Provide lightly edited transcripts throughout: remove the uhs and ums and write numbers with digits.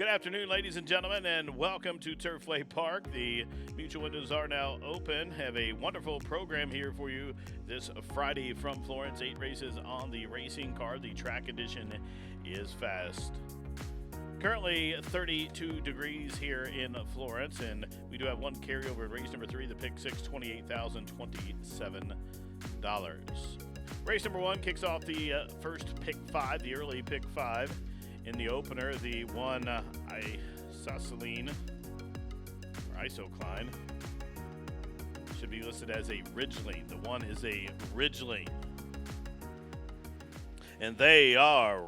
Good afternoon, ladies and gentlemen, and welcome to Turfway Park. The mutual windows are now open. Have a wonderful program here for you this Friday from Florence. 8 races on the racing card. The track edition is fast. Currently 32 degrees here in Florence, and we do have one carryover in race number 3, the pick 6, $28,027. Race number 1 kicks off the first pick 5, the early pick 5. In the opener, the one isocline or isocline should be listed as a Ridgely. The one is a Ridgely. And they are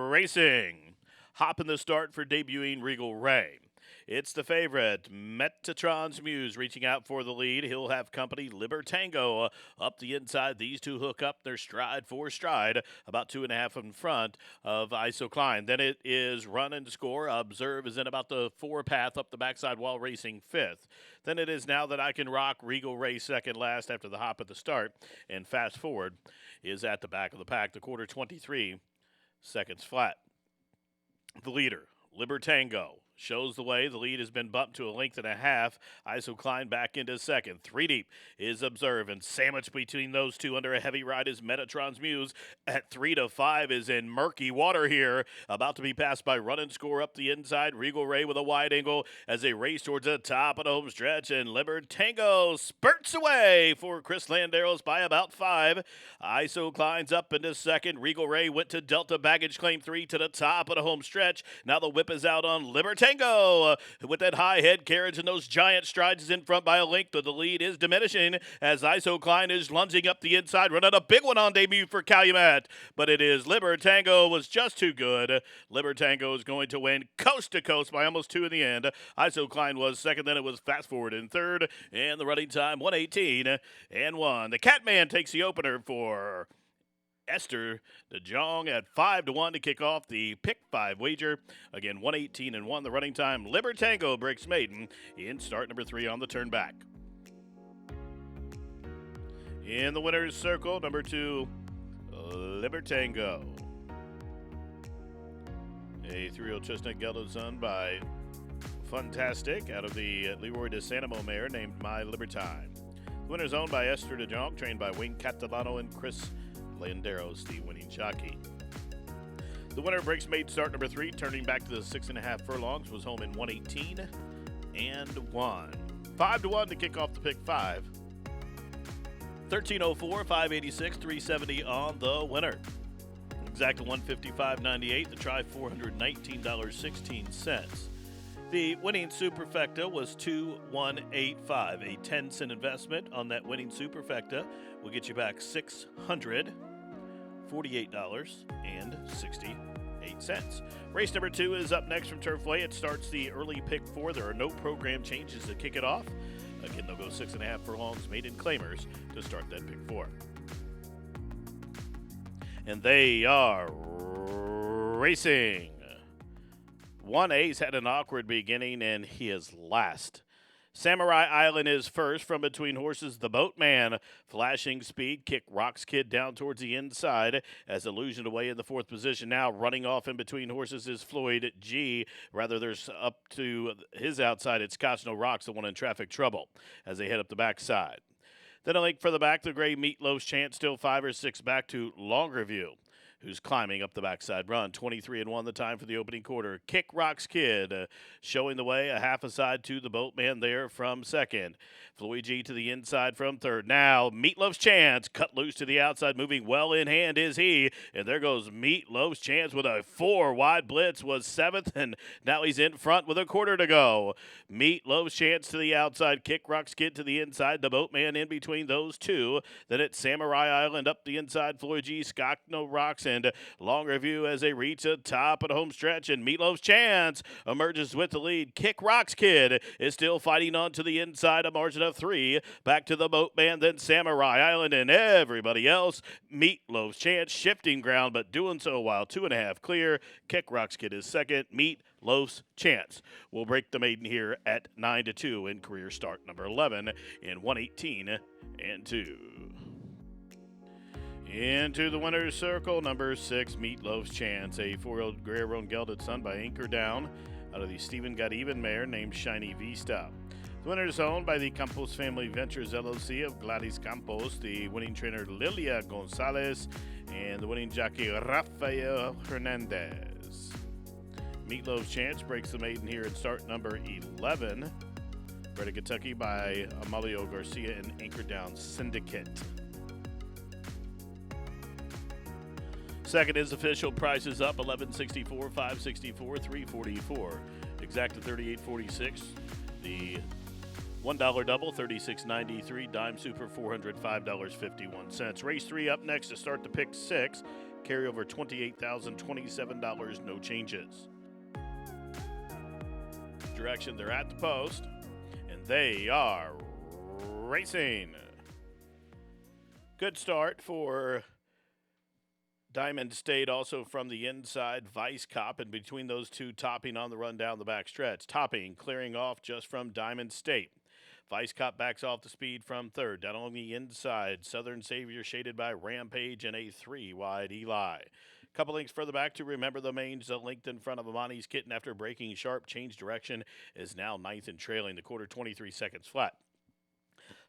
racing. Hop in the start for debuting Regal Ray. It's the favorite, Metatron's Muse, reaching out for the lead. He'll have company, Libertango, up the inside. These two hook up their stride for stride, about 2.5 in front of Isocline. Then it is Run and Score. Observe is in about the 4 path up the backside while racing 5th. Then it is Now That I Can Rock. Regal Ray second last after the hop at the start. And Fast Forward is at the back of the pack. The quarter 23 seconds flat. The leader, Libertango, shows the way. The lead has been bumped to 1.5 lengths. Isocline back into second. 3 deep is Observe, and sandwiched between those two under a heavy ride is Metatron's Muse. At 3 to 5 is in murky water here. About to be passed by Run and Score up the inside. Regal Ray with a wide angle as they race towards the top of the home stretch, and Libertango spurts away for Chris Landeros by about 5. Isocline's up into second. Regal Ray went to Delta Baggage Claim 3 to the top of the home stretch. Now the whip is out on Libertango with that high head carriage and those giant strides is in front by a length, but the lead is diminishing as Isocline is lunging up the inside, running a big one on debut for Calumet, but it is Libertango was just too good. Libertango is going to win coast to coast by almost 2 in the end. Isocline was second, then it was Fast Forward in third, and the running time 1:18.1. The Catman takes the opener for Esther DeJong at 5 to 1 to kick off the pick 5 wager. Again, 1:18.1 the running time. Libertango breaks maiden in start number 3 on the turn back. In the winner's circle, number 2, Libertango. A 3-year-old chestnut gelded son by Fantastic out of the Leroy de Sanamo mare named My Libertine. The winner's owned by Esther DeJong, trained by Wayne Catalano and Chris Landeros, the winning jockey. The winner breaks maiden start number 3, turning back to the 6.5 furlongs, was home in 1:18.1. 5 to 1 to kick off the pick 5. 1304, 586, 370 on the winner. Exact 155.98. The try $419.16. The winning superfecta was 2185. A 10-cent investment on that winning superfecta will get you back $648.68. Race number 2 is up next from Turfway. It starts the early pick 4. There are no program changes to kick it off. Again, they'll go 6.5 furlongs, maiden claimers to start that pick 4. And they are racing. 1A's had an awkward beginning, and he is last. Samurai Island is first from between horses. The Boatman, flashing speed, kick Rocks Kid down towards the inside as Illusion away in the 4th position. Now running off in between horses is Floyd G. Rather, there's up to his outside. It's Scotch No Rocks, the one in traffic trouble as they head up the backside. Then a link for the back, the gray Meatloaf's Chance still 5 or 6 back to Longer View, who's climbing up the backside run. 23-1 the time for the opening quarter. Kick Rocks Kid showing the way, a half a side to the Boatman there from second. Floyd G to the inside from third. Now Meatloaf's Chance cut loose to the outside, moving well in hand is he. And there goes Meatloaf's Chance with a 4 wide blitz, was 7th, and now he's in front with a quarter to go. Meatloaf's Chance to the outside, Kick Rocks Kid to the inside, the Boatman in between those two. Then it's Samurai Island up the inside, Floyd G, Scott No Rocks, and Longer View as they reach the top of the home stretch, and Meatloaf's Chance emerges with the lead. Kick Rocks Kid is still fighting on to the inside, a margin of 3. Back to the Boatman, then Samurai Island, and everybody else. Meatloaf's Chance shifting ground, but doing so while 2.5 clear. Kick Rocks Kid is second. Meatloaf's Chance will break the maiden here at 9 to 2 in career start number 11 in 1:18.2. Into the winner's circle, number 6, Meatloaf's Chance, a 4-year-old gray-roan gelded son by Anchor Down out of the Stephen Got Even mare named Shiny Vista. The winner is owned by the Campos Family Ventures LLC of Gladys Campos, the winning trainer Lilia Gonzalez, and the winning jockey Rafael Hernandez. Meatloaf's Chance breaks the maiden here at start number 11, bred in Kentucky by Amalio Garcia and Anchor Down Syndicate. Second is official. Price is up. 1164, 564, 344. Exact to 38.46. The $1 double, 36.93. Dime super, $405.51. Race 3 up next to start the pick 6. Carry over $28,027. No changes. Direction, they're at the post, and they are racing. Good start for Diamond State, also from the inside, Vice Cop, and between those two, Topping on the run down the back stretch. Topping clearing off just from Diamond State. Vice Cop backs off the speed from third. Down along the inside, Southern Savior shaded by Rampage and a 3-wide Eli. Couple links further back to Remember the Main's linked in front of Amani's Kitten after breaking sharp. Change direction is now ninth and trailing the quarter 23 seconds flat.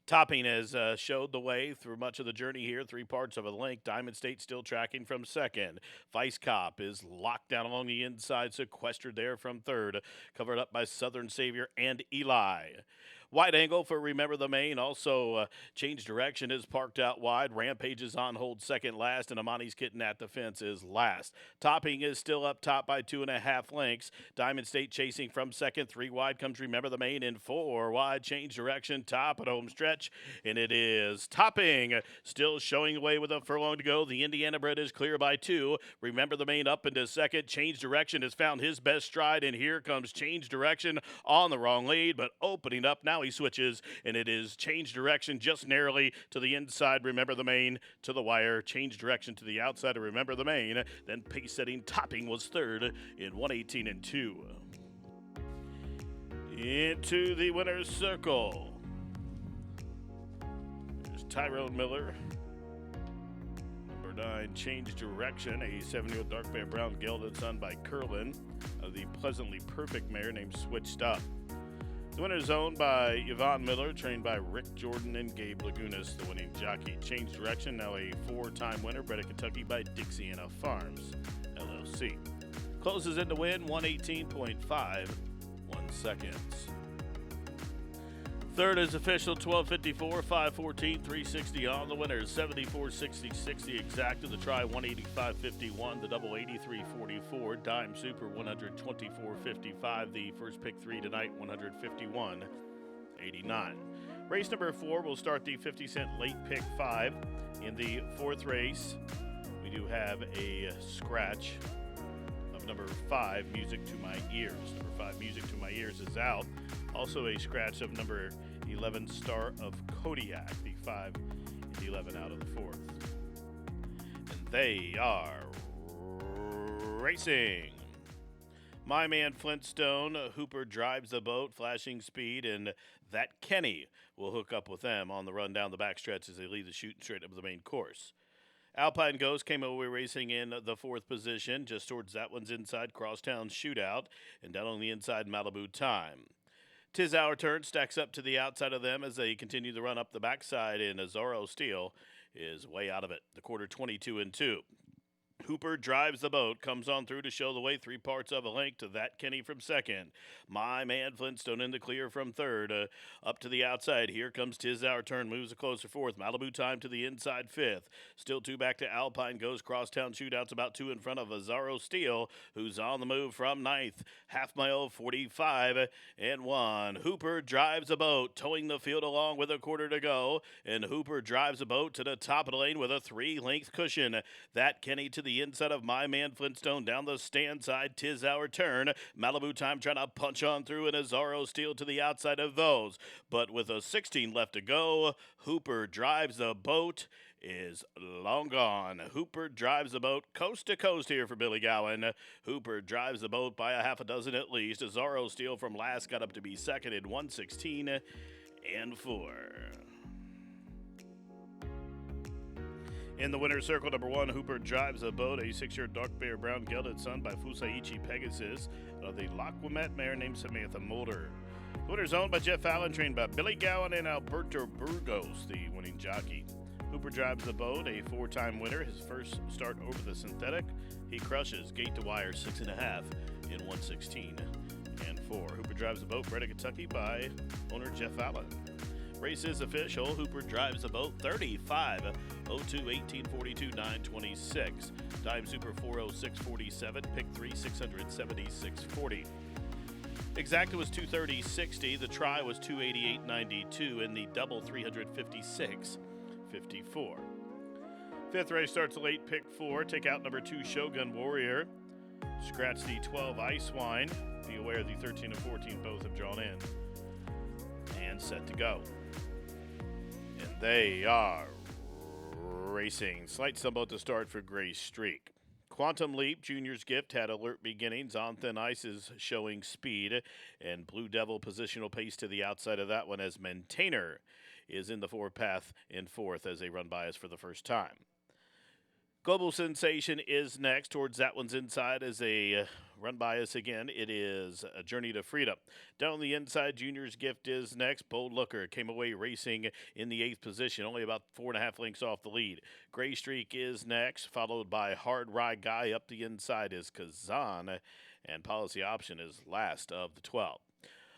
Topping has showed the way through much of the journey here, 3 parts of a link. Diamond State still tracking from second. Vice Cop is locked down along the inside, sequestered there from third, covered up by Southern Savior and Eli. Wide angle for Remember the Main. Also, Change Direction is parked out wide. Rampage is on hold second last, and Amani's Kitten at the fence is last. Topping is still up top by 2.5 lengths. Diamond State chasing from second. 3 wide comes Remember the Main, and 4 wide Change Direction. Top at home stretch, and it is Topping still showing away with a furlong to go. The Indiana bred is clear by 2. Remember the Main up into second. Change Direction has found his best stride, and here comes Change Direction on the wrong lead, but opening up now. He switches, and it is Change Direction just narrowly to the inside. Remember the Main to the wire. Change Direction to the outside. Remember the Main. Then pace setting Topping was third in 118 and 2. Into the winner's circle. There's Tyrone Miller. Number 9, Change Direction, a 7-year-old dark bear brown gelded son by Curlin of the Pleasantly Perfect mare named Switched Up. The winner is owned by Yvonne Miller, trained by Rick Jordan and Gabe Lagunas, the winning jockey. Change Direction, now a 4-time winner, bred in Kentucky by Dixiana Farms, LLC. Closes in to win, 118.51 seconds. Third is official, 12.54, 5.14, 3.60 on. The winner is 74.66, the exact of the try, 185.51, the double 83.44, dime super 124.55, the first pick 3 tonight, 151.89. Race number 4 will start the 50-cent late pick 5. In the 4th race, we do have a scratch of number 5, Music to My Ears. Number 5, Music to My Ears is out. Also a scratch of number 11, Star of Kodiak, the 5 and 11 out of the 4th. And they are racing. My Man Flintstone, Hooper drives the boat, flashing speed, and That Kenny will hook up with them on the run down the backstretch as they lead the shooting straight up the main course. Alpine Ghost came away racing in the 4th position, just towards that one's inside Crosstown Shootout, and down on the inside Malibu Time. 'Tis Our Turn stacks up to the outside of them as they continue to run up the backside, and Azaro Steel is way out of it. The quarter 22 and 2. Hooper drives the boat, comes on through to show the way, 3 parts of a length to That Kenny from second. My Man Flintstone in the clear from third. Up to the outside, here comes 'Tis Our Turn, moves a closer 4th. Malibu Time to the inside 5th. Still 2 back to Alpine Goes. Crosstown Shootout's about 2 in front of Azaro Steel, who's on the move from 9th. Half mile 45 and 1. Hooper drives the boat, towing the field along with a quarter to go. And Hooper drives the boat to the top of the lane with a 3-length cushion. That Kenny to the inside of My Man Flintstone. Down the stand side, 'Tis Our Turn. Malibu Time trying to punch on through, and Azaro Steel to the outside of those. But with a 16 left to go, Hooper drives the boat is long gone. Hooper drives the boat coast to coast here for Billy Gowan. Hooper drives the boat by a half a dozen at least. Azaro Steel from last got up to be second in 116 and 4. In the winner's circle, number 1, Hooper Drives a Boat, a 6-year dark bear brown gelded son by Fusaichi Pegasus, of the Laquamet mare named Samantha Mulder. The winner's owned by Jeff Allen, trained by Billy Gowan and Alberto Burgos, the winning jockey. Hooper Drives the Boat, a 4-time winner. His first start over the synthetic, he crushes gate to wire 6.5 in 1:16 and 4. Hooper Drives the Boat, bred in Kentucky by owner Jeff Allen. Race is official. Hooper Drives the Boat, 35:02, 18:42, 9:26. Time Super 4:06:47. Pick 3, 676.40. Exacta was 230.60. The try was 288.92, and the double 356.54. Fifth race starts late. Pick 4. Take out number 2, Shogun Warrior. Scratch the 12, Ice Wine. Be aware the 13 and 14 both have drawn in. And set to go. And they are racing. Slight stumble at the start for Gray Streak. Quantum Leap, Junior's Gift, had alert beginnings. On Thin Ice is showing speed. And Blue Devil positional pace to the outside of that one as Maintainer is in the four-path in fourth as they run by us for the first time. Global Sensation is next. Towards that one's inside as they run by us again. It is A Journey to Freedom. Down the inside, Junior's Gift is next. Bold Looker came away racing in the 8th position, only about 4.5 lengths off the lead. Gray Streak is next, followed by Hard Ride Guy. Up the inside is Kazan, and Policy Option is last of the 12.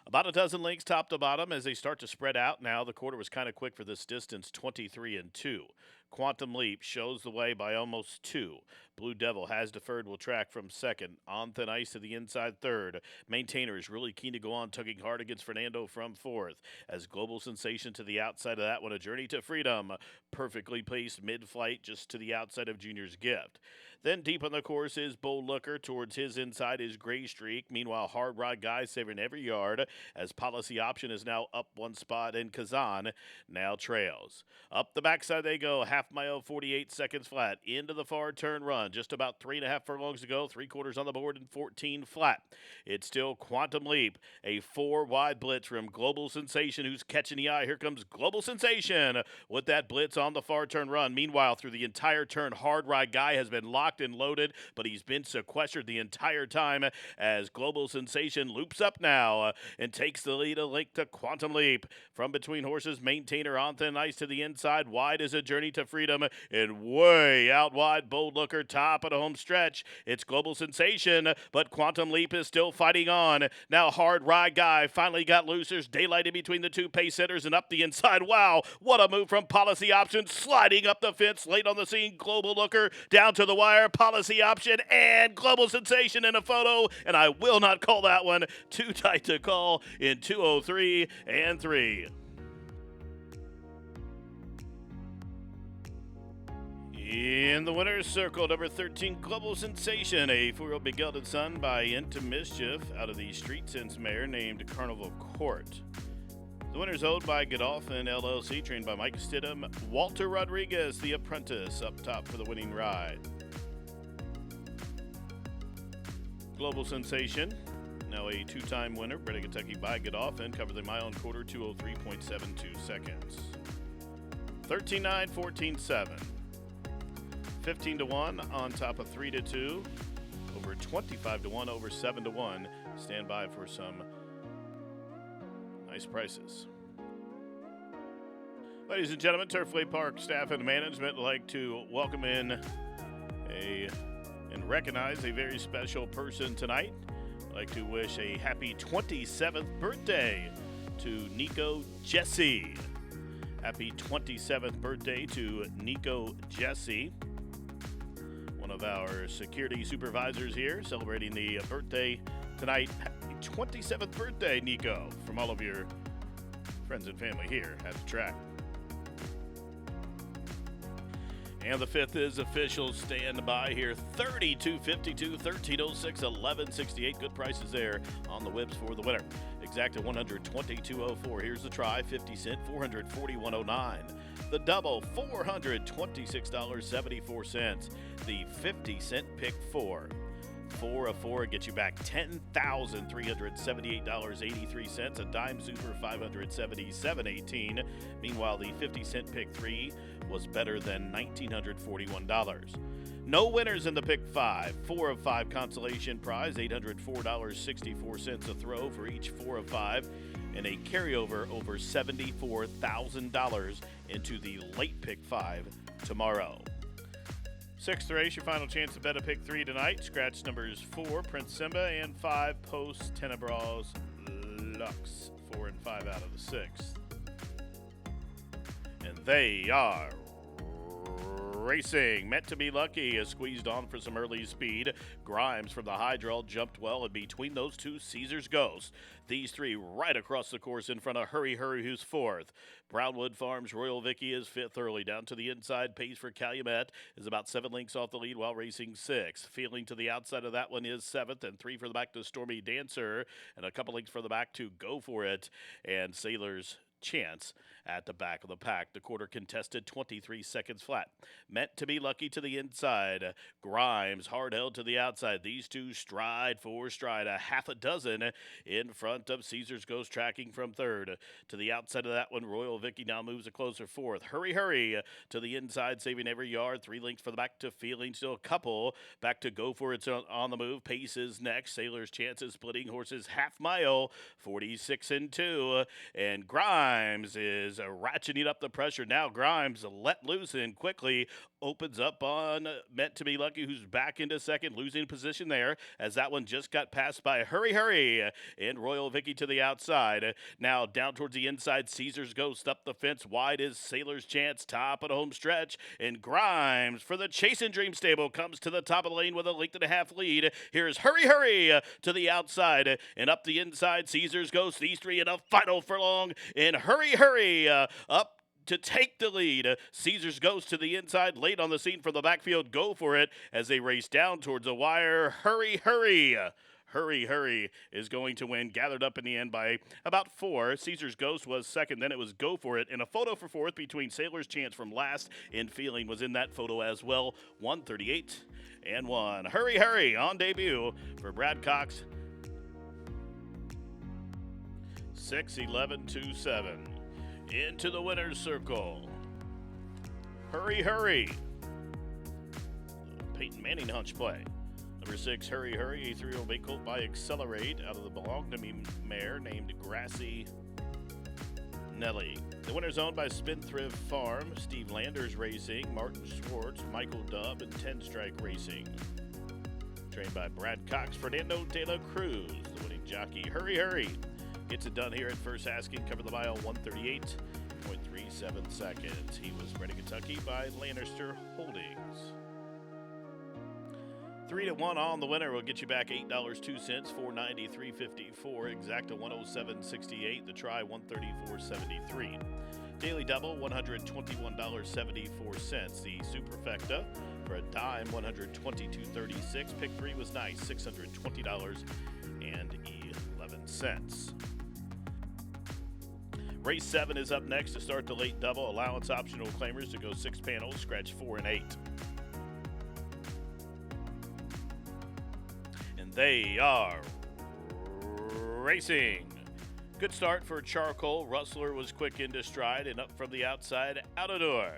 About a dozen lengths top to bottom as they start to spread out now. The quarter was kind of quick for this distance, 23 and 2. Quantum Leap shows the way by almost 2. Blue Devil has deferred, will track from second. On Thin Ice to the inside third. Maintainer is really keen to go on, tugging hard against Fernando from fourth. As Global Sensation to the outside of that one, A Journey to Freedom. Perfectly placed mid-flight just to the outside of Junior's Gift. Then deep on the course is Bold Looker. Towards his inside is Gray Streak. Meanwhile, Hard Ride Guy saving every yard as Policy Option is now up one spot and Kazan now trails. Up the backside they go, half mile, 48 seconds flat. Into the far turn run. Just about 3.5 furlongs to go. 3/4 on the board and 14 flat. It's still Quantum Leap. A 4-wide blitz from Global Sensation who's catching the eye. Here comes Global Sensation with that blitz on the far turn run. Meanwhile, through the entire turn, Hard Ride Guy has been locked and loaded, but he's been sequestered the entire time as Global Sensation loops up now and takes the lead a link to Quantum Leap. From between horses, Maintainer on Thin Ice to the inside. Wide is A Journey to Freedom, and way out wide, Bold Looker, top of the home stretch. It's Global Sensation, but Quantum Leap is still fighting on. Now Hard Ride Guy finally got loose. There's daylight in between the two pace setters and up the inside. Wow, what a move from Policy Option, sliding up the fence late on the scene. Global Looker down to the wire. Policy Option and Global Sensation in a photo, and I will not call that one. Too tight to call in 2:03 and 3. In the winner's circle, number 13, Global Sensation, a 4-year-old big gelded son by Into Mischief out of the Street Sense mare named Carnival Court. The winner's owned by Godolphin LLC, trained by Mike Stidham. Walter Rodriguez, the apprentice, up top for the winning ride. Global Sensation, now a 2-time winner, bred in Kentucky by Godolphin, covered the mile and quarter, 2:03.72 seconds. 13-9, 14-7. 15-1 on top of 3-2, over 25-1, over 7-1. Stand by for some nice prices. Ladies and gentlemen, Turfway Park staff and management would like to welcome in and recognize a very special person tonight. I'd like to wish a happy 27th birthday to Nico Jesse. Happy 27th birthday to Nico Jesse, one of our security supervisors here, celebrating the birthday tonight. Happy 27th birthday, Nico, from all of your friends and family here at the track. And the fifth is official. Stand by here. 32.52, 13.06, 11.68. Good prices there on the whips for the winner. Exacta 122.04. Here's the try. 50 cent, 441.09. The double, $426.74. The 50 cent pick 4. 4 of 4 and get you back $10,378.83. A dime super $577.18. Meanwhile, the 50-cent pick 3 was better than $1,941. No winners in the pick 5. 4 of 5 consolation prize, $804.64 a throw for each 4 of 5, and a carryover over $74,000 into the late pick 5 tomorrow. Sixth race, your final chance to bet a pick 3 tonight. Scratch numbers 4, Prince Simba, and 5, Post Tenebras Lux. 4 and 5 out of the 6th. And they are racing. Meant to Be Lucky is squeezed on for some early speed. Grimes from the high draw jumped well, and between those two, Caesar's Ghost. These three right across the course in front of Hurry Hurry, who's 4th. Brownwood Farms Royal Vicky is 5th early. Down to the inside, Pays for Calumet is about 7 lengths off the lead while racing 6th. Feeling to the outside of that one is 7th, and 3 for the back to Stormy Dancer, and a couple lengths for the back to Go For It, and Sailor's Chance at the back of the pack. The quarter contested 23 seconds flat. Meant to Be Lucky to the inside. Grimes hard held to the outside. These two stride for stride. A half a dozen in front of Caesar's Ghost, tracking from 3rd. To the outside of that one, Royal Vicky now moves a closer 4th. Hurry Hurry to the inside, saving every yard. 3 lengths for the back to Feeling. Still a couple. Back to Go For It on the move. Pace is next. Sailor's Chances splitting horses half mile. 46 and 2. And Grimes is ratcheting up the pressure. Now Grimes let loose and quickly opens up on Meant to Be Lucky, who's back into second, losing position there as that one just got passed by Hurry Hurry and Royal Vicky to the outside. Now down towards the inside, Caesar's Ghost up the fence. Wide is Sailor's Chance, top of the home stretch, and Grimes for the Chasing Dream stable comes to the top of the lane with a length and a half lead. Here's Hurry Hurry to the outside and up the inside, Caesar's Ghost. These three in a final furlong, and Hurry Hurry up to take the lead. Caesar's Ghost to the inside, late on the scene from the backfield. Go For It as they race down towards the wire. Hurry Hurry. Hurry Hurry is going to win, gathered up in the end by about 4. Caesar's Ghost was second, then it was Go For It. And a photo for 4th between Sailor's Chance from last and Feeling was in that photo as well. 138 and 1. Hurry Hurry on debut for Brad Cox. 6-11-2-7. Into the winner's circle. Hurry Hurry. Peyton Manning hunch play. Number 6, Hurry Hurry, a 3-year-old big colt by Accelerate out of the Belong to Me mare named Grassy Nelly. The winner's owned by Spendthrift Farm, Steve Landers Racing, Martin Schwartz, Michael Dubb, and 10 Strike Racing. Trained by Brad Cox, Fernando de la Cruz, the winning jockey. Hurry Hurry gets it done here at first asking. Cover the mile, 138.37 seconds. He was bred in Kentucky by Lannister Holdings. 3-1 on the winner will get you back $8.02, $493.54. Exacta 107.68. The try 134.73. Daily double $121.74. The superfecta for a dime $122.36. Pick 3 was nice, $620.11. Race 7 is up next to start the late double. Allowance optional claimers to go 6 panels, scratch 4 and 8. And they are racing. Good start for Charcoal. Rustler was quick into stride and up from the outside, out of door.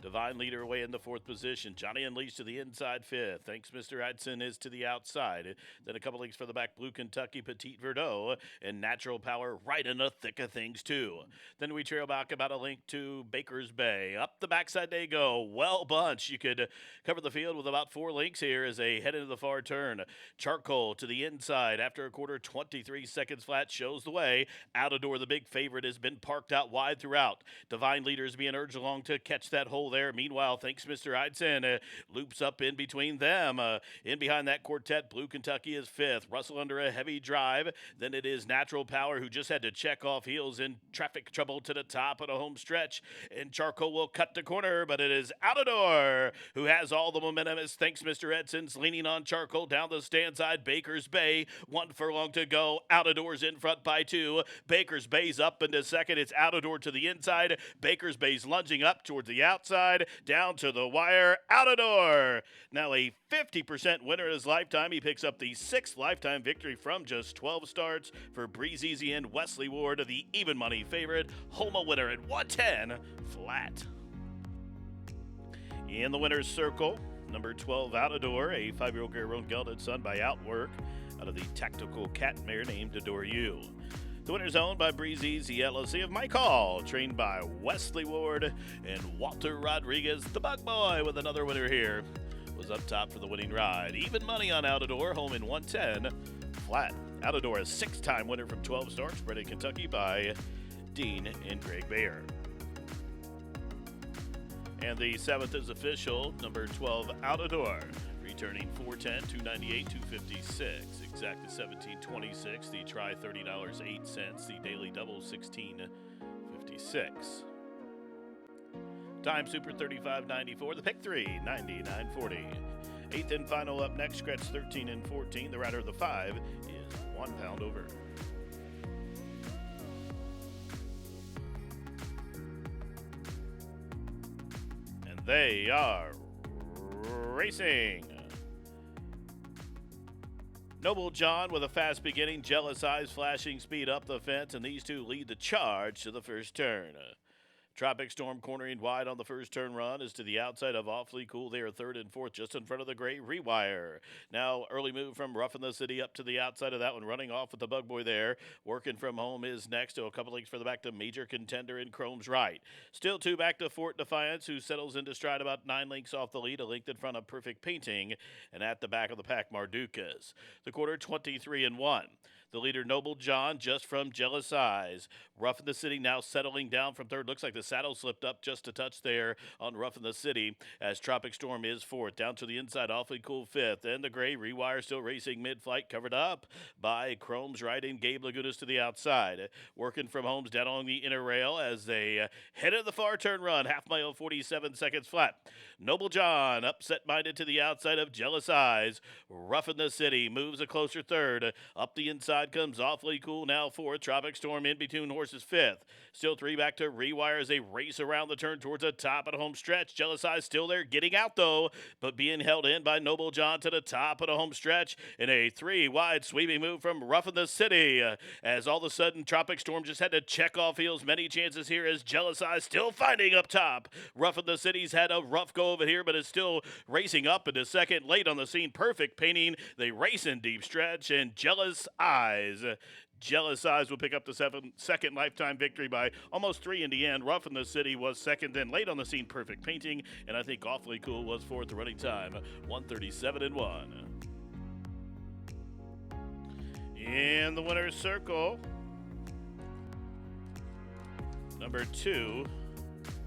Divine Leader away in the 4th position. Johnny Unleashed to the inside 5th. Thanks Mr. Edson is to the outside. Then a couple lengths for the back, Blue Kentucky, Petite Verdot, and Natural Power right in the thick of things too. Then we trail back about a length to Baker's Bay. Up the backside they go. Well bunched. You could cover the field with about 4 lengths here as they head into the far turn. Charcoal to the inside. After a quarter, 23 seconds flat shows the way. Out of door, the big favorite has been parked out wide throughout. Divine Leader is being urged along to catch that hole there. Meanwhile, Thanks Mr. Eidson loops up in between them. In behind that quartet, Blue Kentucky is 5th. Russell under a heavy drive. Then it is Natural Power, who just had to check off heels in traffic trouble to the top of the home stretch. And Charcoal will cut the corner, but it is Outador who has all the momentum as Thanks Mr. Edson's leaning on Charcoal down the stand side. Baker's Bay, 1 furlong to go. Outador's in front by 2. Baker's Bay's up into second. It's Outador to the inside. Baker's Bay's lunging up towards the outside. ride, down to the wire, out of door. Now a 50% winner in his lifetime. He picks up the 6th lifetime victory from just 12 starts for Breeze Easy and Wesley Ward, the even money favorite. Home a winner at 110 flat. In the winner's circle, number 12 out of door, a 5-year-old Gary gelded son by Outwork out of the tactical cat mare named Adore You. The winner's owned by Breeze Easy LLC of Mike Hall, trained by Wesley Ward and Walter Rodriguez, the Bug Boy, with another winner here. Was up top for the winning ride. Even money on Outdoor, home in 110 flat. Outdoor, a 6-time winner from 12 starts, bred in Kentucky by Dean and Greg Bayer. And the 7th is official, number 12 Outdoor, returning 410, 298, 256. Exact is 1726. The try $30.08. The daily double 1656. Time super 35.94. The pick 3 99.40. 8th and final up next. Scratch 13 and 14. The rider of the 5 is 1 pound over. And they are racing. Noble John with a fast beginning, Jealous Eyes flashing speed up the fence, and these two lead the charge to the first turn. Tropic Storm cornering wide on the first turn run is to the outside of Awfully Cool. They are 3rd and 4th just in front of the gray Rewire. Now early move from Rough in the City up to the outside of that one, running off with the Bug Boy there. Working from home is next to a couple lengths further back to Major Contender in Chrome's right. Still 2 back to Fort Defiance, who settles into stride about 9 lengths off the lead, a length in front of Perfect Painting, and at the back of the pack Mardukas. The quarter 23 and 1. The leader, Noble John, just from Jealous Eyes. Rough in the City now settling down from 3rd. Looks like the saddle slipped up just a touch there on Rough in the City as Tropic Storm is 4th. Down to the inside, Awfully Cool 5th. And the gray Rewire still racing mid-flight, covered up by Chrome's right and Gabe Lagunas to the outside. Working from homes down along the inner rail as they head of the far turn run. Half mile, 47 seconds flat. Noble John, upset-minded to the outside of Jealous Eyes. Rough in the City moves a closer 3rd. Up the inside comes Awfully Cool, now 4th. Tropic Storm in between horses 5th. Still 3 back to Rewire as they race around the turn towards the top of the home stretch. Jealous Eyes still there, getting out though, but being held in by Noble John to the top of the home stretch in a 3-wide sweeping move from Rough in the City. As all of a sudden Tropic Storm just had to check off heels. Many chances here as Jealous Eyes still fighting up top. Rough in the City's had a rough go over here, but is still racing up into second. Late on the scene, Perfect Painting. They race in deep stretch, and Jealous Eyes. Jealous Eyes will pick up the second lifetime victory by almost 3 in the end. Rough in the City was 2nd, then late on the scene, Perfect Painting, and I think Awfully Cool was 4th. Running time 137 and 1. In the winner's circle, number 2.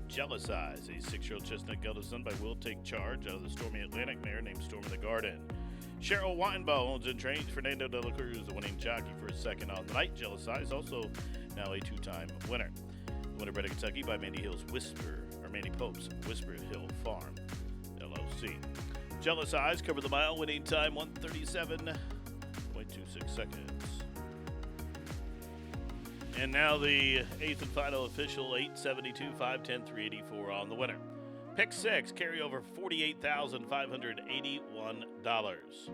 Jealous Eyes, a 6-year-old chestnut gelded son by Will Take Charge out of the Stormy Atlantic mare named Storm in the Garden. Cheryl Weinbaugh owns and trains Fernando de la Cruz, the winning jockey for his 2nd on the night. Jealous Eyes also now a 2-time winner. The winner bred in Kentucky by Mandy Pope's Whisper Hill Farm, LLC. Jealous Eyes cover the mile, winning time 137.26 seconds. And now the 8th and final official, 872, 510, 384 on the winner. Pick 6, carryover $48,581.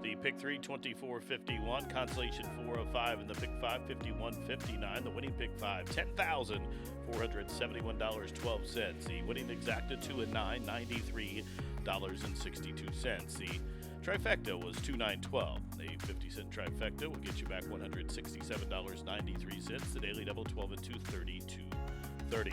The pick 3, 24.51, consolation 405, and the pick 5, 51.59. The winning pick 5, $10,471.12. The winning exacta 2 and 9, $93.62. The trifecta was 2,912. A 50-cent trifecta will get you back $167.93. The daily double 12 and 2, $32.30.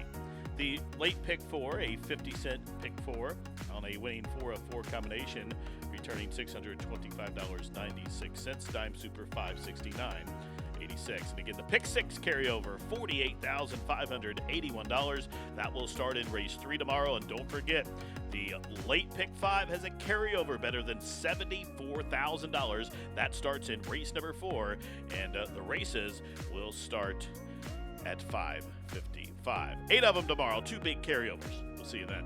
The late pick 4, a 50-cent pick 4 on a winning 4 of 4 combination, returning $625.96. Dime Super 569.86. And again, the pick 6 carryover, $48,581. That will start in race 3 tomorrow. And don't forget, the late pick 5 has a carryover better than $74,000. That starts in race number 4, and the races will start at 5:55. 8 of them tomorrow, 2 big carryovers. We'll see you then.